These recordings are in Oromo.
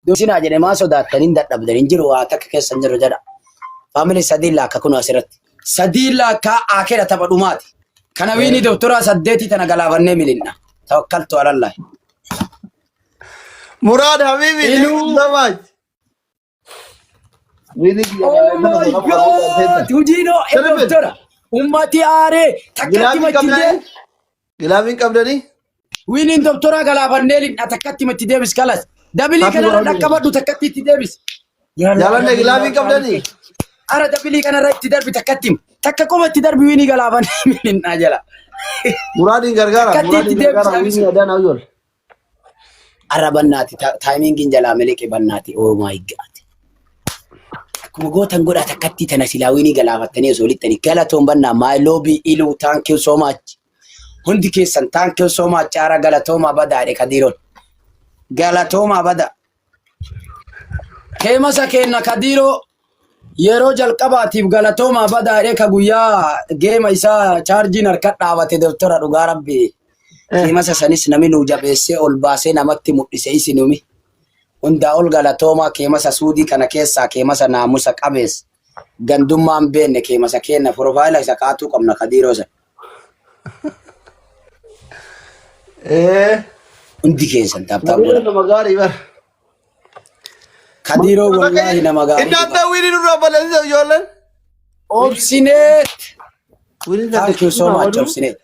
Dosina jedhe maa sodaattan hin dadhabdan hin jiru waa takka keessan jiru jedha. Faamilii sadii laakka kun asirratti. Sadii laakka akeera tapha dhumaati. Kana wiini doktora saddeetii tana galaafannee milinna. Tawakkaltu alallahi. Murad Habibi, thank you so much. Oh my God! Tujino, doktora. Ummati aare takkatti mattidee. Gilaafin qabdanii? Wiiniin doktora galaafannee linna takkatti mattidee biskalas. Dabilii kanarra dhaqqabadhu takkatti itti deebis. Jaalanne gilaafin qabdanii? Ara dabilii kanarra itti darbi takkatti takka qofa itti darbi wiinii galaafannee milinna jala. Muraadiin gargaara. Muraadiin gargaara. Wiinii adaan awyool. Ara bannaati taayimiingiin jalaa miliqe bannaati. Oh my God. Akkuma gootan godhaa takkatti tana silaa wiinii galaafattanii osoo lixxanii galatoon bannaa my love ilu thank you so much. Hundi keessan thank you so much ara galatooma badaadhe kadiroon. Galatooma bada. Keemasa kenna kadiroo yeroo jalqabaatiif galatooma badaadhe ka guyyaa geema isaa chaarjiin harka dhaabate doktora dhugaa rabbi. Keemasa sanis nami nuu jabeessee ol baasee namatti mul'ise isinumi. Hundaa ol galatooma keemasa suudii kana keessaa keemasa naamusa qabees. Gandummaan beenne keemasa kenna profaayila isa kaatuu qabna kadiroo sana. Hundi keessan taphtaa godha. Nama gaarii bara. Kadiroo wallahi nama gaarii. Inaanta wiini nurraa balaliisa ijoolleen. Obsineet. Thank you so much obsineet.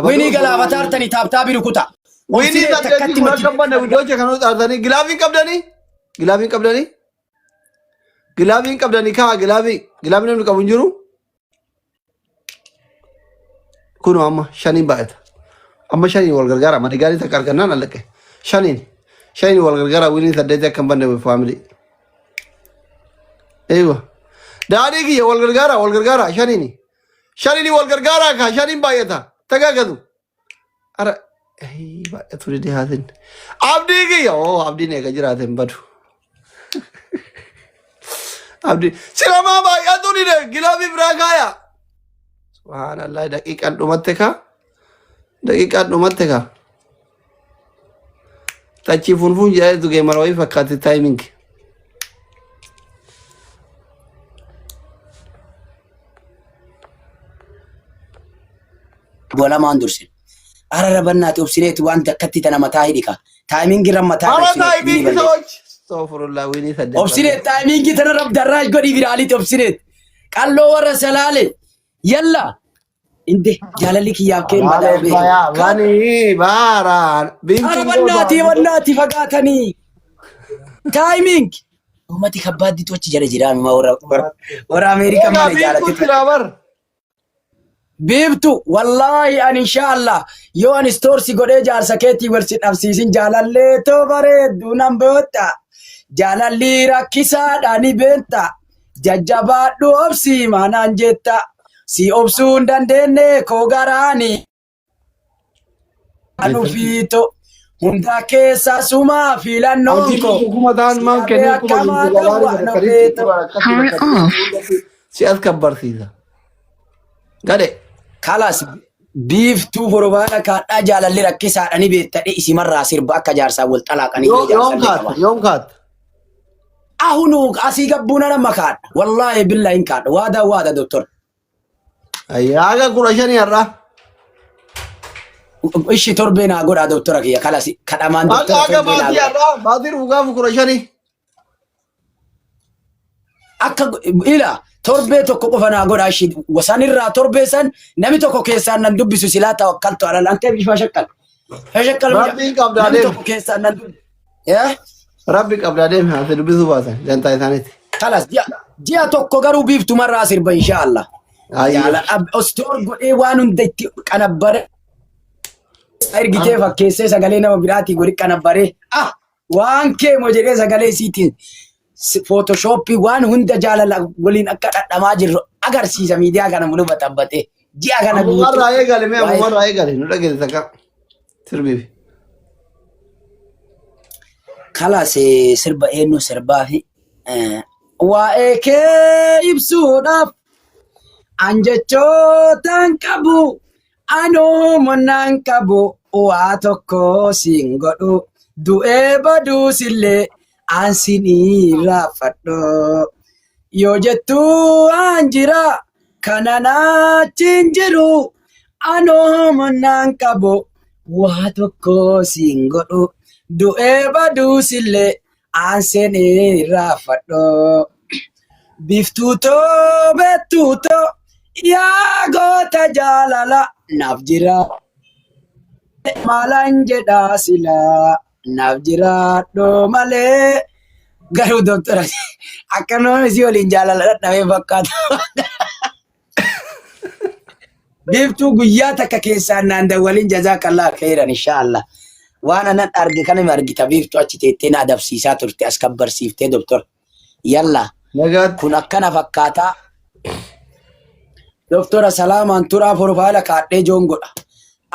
Wiini galaafata artanii taphtaa biru kutaa. Wiini takkatti mati. Kabbanna wiidoocha kan artanii gilaafin qabdanii? Gilaafin qabdanii? Gilaafin qabdanii kaa gilaafin namni qabu hin jiru? Kunu amma shaniin baay'ata. Amma shaniin wal gargaara mani gaarii takka argannaan allaqe. Shaniin wal gargaara wiiniin saddeetii akka hin banne faamilii. Eewa. Daadhii kiyya wal gargaara shaniini. Shaniini wal gargaara kaa shaniin baay'ata. Tagaa gadu. Ara baay'atu didee haatin. Abdii kiyya abdiin eega jiraateen badu. Abdii silamaa baay'atu didee gilaafii biraa kaaya. Subhanallah daqiiqaan dhumatte kaa. Daqiiqaan dhumatte kaa. Tachii funfuun jedhee dhugee mara wayii fakkaate taayimingi. Bolamaan dursin. Ara bannaati obsineeti waan takkatti tana mataa hidhika. Taayimingi rammataa. Ara taayimingi sochi. Soofurullah wiinii saddeet. Obsineet taayimingi tana rabdarraa godhii biraaliiti obsineet. Qalloo warra salaale. Yalla. Inde jaalalli kiyyaaf kee madaa beeku. Banii baaraan. Ara bannaati fagaatanii. Taayiming. Uummati kabbaaddi tochi jala jiraan warra Ameerikaa malee jaalatti. Beeftu wallahi an inshallah yoo an stoorsi godhee jaarsa keetii warsi dhabsiisin jaalallee too bareeddu nan beekta. Jaalalli rakkisaadha ni beekta. Jajjabaadhu obsi maanaan jetta. Si obsuu hin dandeenye koo garaani. Anufiito hunda keessa sumaa filannoon koo. Si as kabbarsiisa. Gade. Kalas biiftuu borobaadha kaadhaa jaalalli rakkisaadha ni beektadhe isimarraa sirba akka jaarsaa wal xalaaqanii yoom kaata. Ahunu asii gabbuuna nama kaadha. Wallaahi billahi hin kaadha. Waada doktor. Ayyaaga 15 har'a. Ishi torbee naa godhaa doktora kiyya kalas kadhamaan doktora torbee naa godhaa. Baatii dhugaaf 15. Akka ila torbee tokko qofa naa godhaa ishi wasanirraa torbee san nami tokko keessaan nan dubbisu silaa tawakkaltu ala lantee bifa shakkal. Shakkal Rabbiin qabdaa deemu. Tokko keessaan nan dubbisu. Rabbi qabdaa deemu haasee dubbisuu baasan jantaa isaaniiti. Kalas ji'a tokko garuu biiftumarraa sirba inshaallah. Ostoor godhee waan hunda itti qanabbare. Ergitee fakkeessee sagalee nama biraatii godhi qanabbaree. Waan keemo jedhee sagalee isiitiin. Photoshopii waan hunda jaalala waliin akka dhadhamaa jirru agarsiisa miidiyaa kana mulu baxabbatee ji'a kana guutuu. Ammumarraa eegale nu dhageesse takka sirbiif. Kalas sirba eenyu sirbaa fi waa'ee kee ibsuudhaaf an jechootaan qabu anuma nan qabu waa tokko siin godhu du'ee baduu sillee. ansini rafadho yo jettu anjira kanana chinjiru ano manan kabo wa tokko singodu du'e badu sille ansini rafadho biftuto betuto ya gota jalala nafjira malanje dasila nafjira do male garu doktor akano si olin jalala dhawe fakkaata biftu guyya takka keessa nanda walin jazakallah khairan inshallah wana nan arge kana margita biftu achitete na adabsiisa turte askabbarsiifte doktor yalla kun akkana fakkaata doktora salaman tura profile kaadhe jongodha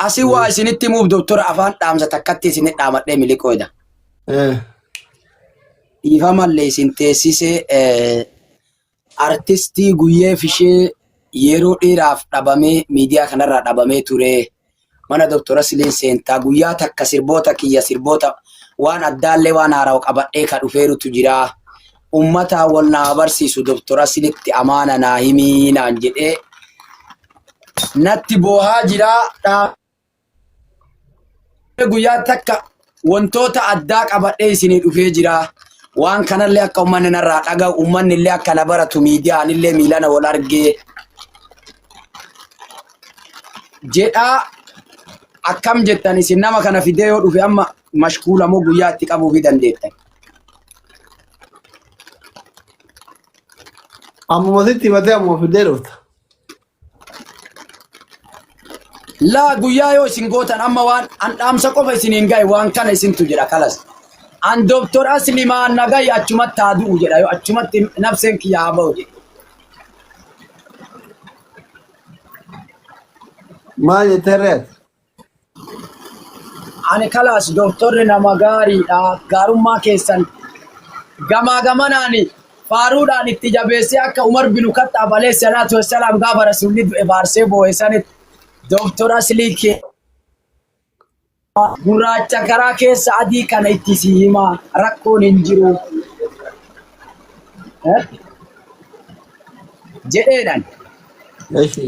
asi waa isinitti muuf doktora afaan dhaamsa takkatti isin dhaamadhe milikoida ifa malle isin teessise artistii guyyee fishee yeroo dheeraaf dhabame miidiyaa kanarraa dhabame ture mana doktora Silin seentaa guyyaa takka sirboota kiyya sirboota waan addaallee waan haaraw qabadhee ka dhufeerutu jira ummata wal naa barsiisu doktora Silitti amaana naa himii naan jedhee natti boohaa jira guyyaa takka wantoota addaa qabadhee isinii dhufee jira waan kanallee akka ummanni narraa dhagaa ummanni illee akka na baratu miidiyaan illee miilana wal argee jedha akkam jettan isin nama kana fidee yoo dhufe amma mashkuula moo guyyaa itti qabuu fi dandeettan amma sitti matee amma fidee dhufta la guyyaa yoo isin gootan amma waan an dhaamsa qofa isiniin gahe waan kana isintu jedha kalas an doktor Aslimaan nagai achumatti haaduu jedha yoo achumatti nafseen kiyyaa haa ba'u jedha maal jetteerreet ani kalas doktorri nama gaariidha gaarummaa keessan gamaa gamanaani faaruudhaan itti jabeessee akka Umar bin Khattab alayhi salaatu wassalaam gaafa rasuulli du'e faarsee boo'e sanitti doktor Aslii kee gurraacha karaa keessa adii kana itti si himaa rakkoon hin jiru jedheedhan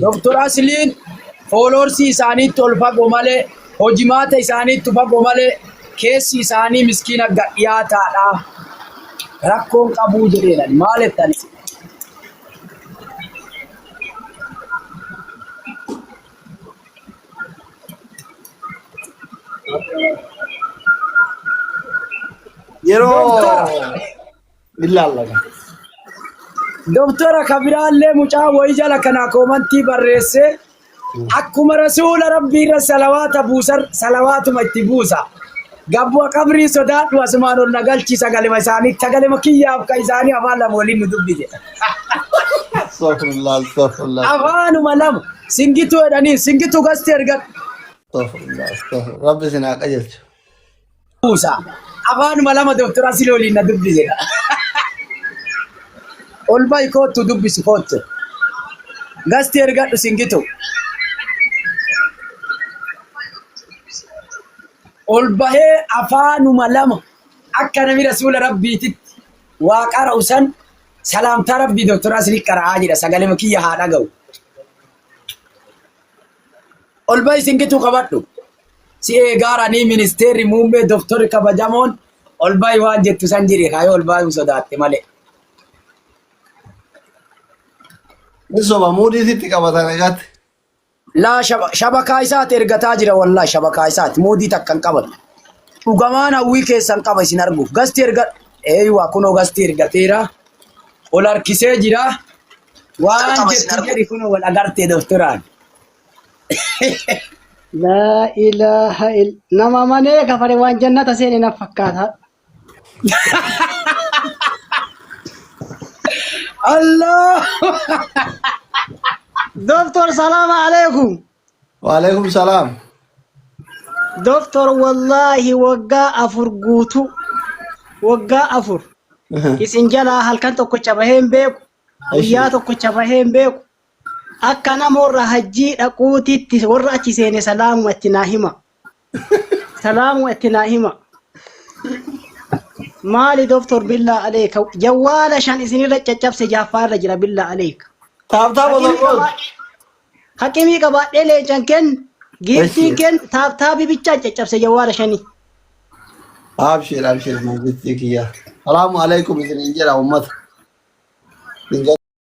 doktor Asliin foolorsi isaaniitti ol fagoo malee hojimaata isaaniitti fagoo malee keessi isaanii miskiina gadhiyaataadha rakkoon qabuu jedheedhan maal jettanis yeroo billallaga doktora kabiraallee mucaa wayi jala kana koomantii barreesse akkuma rasuula rabbii irra salawaata buusar salawaatuma itti buusa gabbu'a qabrii sodaadhu asumaan ol nagalchiisa galima isaanii tagalima kiyyaaf ka isaanii afaan lama waliin nu dubbise afaanuma lama singituu jedhanii singituu gasti ergadhu rabbi sinaa qajeelchu buusa afaanuma lama doktora Asli waliin na dubbise ol ba'i kootu dubbisi kootu gasti ergadhu singituu ol bahee afaanuma lama akka nabi rasuula rabbiititti waa qara'u san salaamtaa rabbii doktora Asli qara'aa jira sagalema kiyya haa dhaga'u ol ba'i singituu qabadhu si eegaaranii ministeerri muummee doktorri kabajamoon ol ba'i waan jettu san jedhe kaayoo ol ba'i sodaatte malee misooma muudii qabatan egaatti la shabakaa isaati ergataa jira wallahi shabakaa isaati muudii takkan qabatu dhugamaan hawwii keessan qaba isin arguuf gasti erga eeywa kunoo gasti ergateera ol harkisee jira waan jettu jedhi kunoo wal agartee doktoraan la ilaha illa nama manee kafare waan jannata seene na fakkaata Allah دكتور سلام عليكم وعليكم السلام دكتور والله وقا أفر قوتو وقا أفر إسنجلا هل كنتو كتشبهين بيكو وياتو كتشبهين بيكو أكنا مرة هجي أقوتي تورا تسيني سلام واتناهما سلام واتناهما مالي دكتور بالله عليك جوال عشان إذن رجع سجافار رجلا بالله عليك تاب والله حكيمي كبا دلي جنكن جيفتي كن تابي بيتشا جاب سجوال عشاني ابشر ما قلت لك اياه السلام عليكم اذا انجل امتك